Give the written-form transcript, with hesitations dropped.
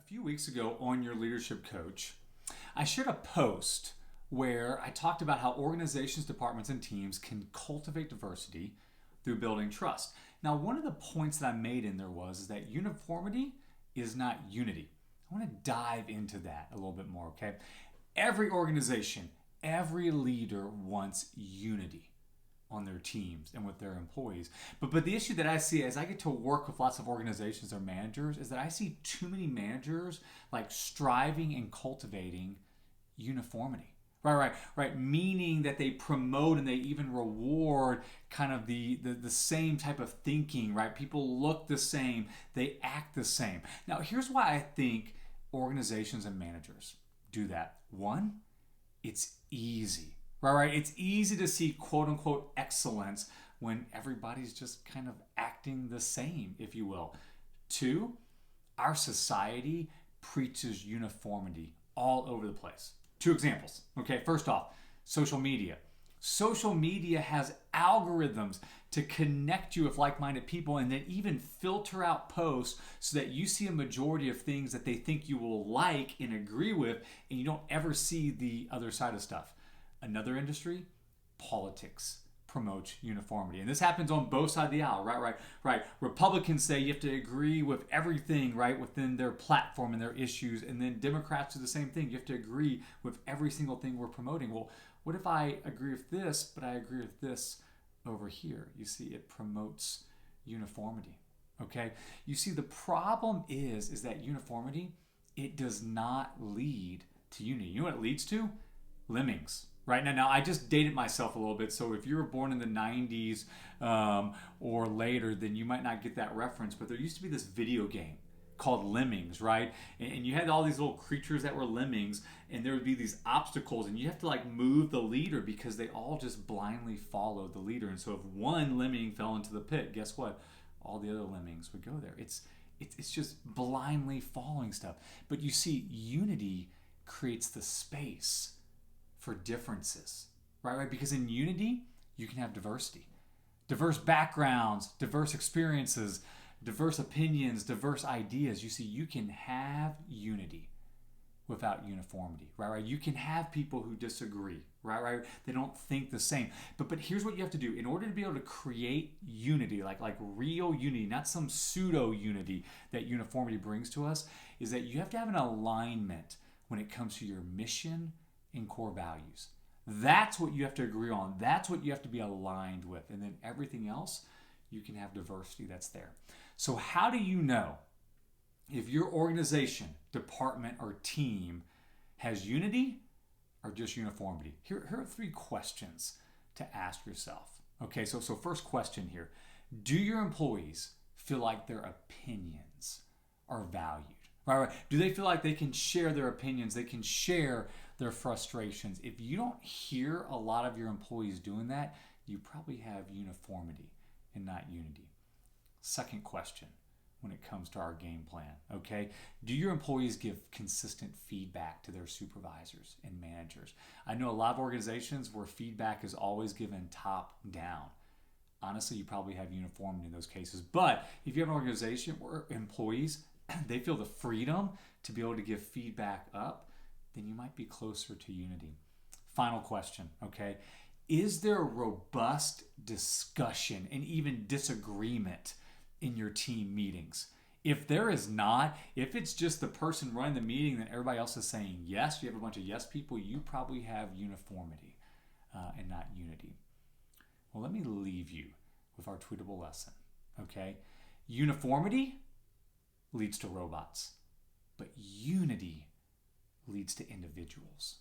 few weeks ago on Your Leadership Coach, I shared a post where I talked about how organizations, departments, and teams can cultivate diversity through building trust. Now, one of the points that I made in there is that uniformity is not unity. I want to dive into that a little bit more, okay? Every organization, every leader wants unity on their teams and with their employees. But the issue that I see as I get to work with lots of organizations or managers is that I see too many managers like striving and cultivating uniformity. Right. Meaning that they promote and they even reward kind of the same type of thinking, right? People look the same, they act the same. Now, here's why I think organizations and managers do that. One, it's easy. Right. It's easy to see quote unquote excellence when everybody's just kind of acting the same, if you will. Two, our society preaches uniformity all over the place. Two examples. Okay, first off, social media. Social media has algorithms to connect you with like-minded people and then even filter out posts so that you see a majority of things that they think you will like and agree with, and you don't ever see the other side of stuff. Another industry, politics, promotes uniformity. And this happens on both sides of the aisle, right. Republicans say you have to agree with everything, right, within their platform and their issues. And then Democrats do the same thing. You have to agree with every single thing we're promoting. Well, what if I agree with this, but I agree with this over here? You see, it promotes uniformity, okay? You see, the problem is that uniformity, it does not lead to unity. You know what it leads to? Lemmings. Right now, I just dated myself a little bit, so if you were born in the 90s or later, then you might not get that reference, but there used to be this video game called Lemmings, right? And you had all these little creatures that were lemmings, and there would be these obstacles, and you have to like move the leader because they all just blindly followed the leader. And so if one lemming fell into the pit, guess what? All the other lemmings would go there. It's just blindly following stuff. But you see, unity creates the space for differences, right? Because in unity, you can have diversity. Diverse backgrounds, diverse experiences, diverse opinions, diverse ideas. You see, you can have unity without uniformity, right? You can have people who disagree, right? They don't think the same. But here's what you have to do. In order to be able to create unity, like real unity, not some pseudo unity that uniformity brings to us, is that you have to have an alignment when it comes to your mission and core values. That's what you have to agree on. That's what you have to be aligned with. And then everything else, you can have diversity that's there. So how do you know if your organization, department, or team has unity or just uniformity? Here are three questions to ask yourself. Okay, so first question here. Do your employees feel like their opinions are valued? Right. Do they feel like they can share their opinions? They can share their frustrations. If you don't hear a lot of your employees doing that, you probably have uniformity and not unity. Second question when it comes to our game plan, okay? Do your employees give consistent feedback to their supervisors and managers? I know a lot of organizations where feedback is always given top down. Honestly, you probably have uniformity in those cases. But if you have an organization where employees, they feel the freedom to be able to give feedback up, then you might be closer to unity. Final question, okay? Is there a robust discussion and even disagreement in your team meetings? If there is not, if it's just the person running the meeting and everybody else is saying yes, you have a bunch of yes people, you probably have uniformity and not unity. Well, let me leave you with our tweetable lesson, okay? Uniformity leads to robots, but unity leads to individuals.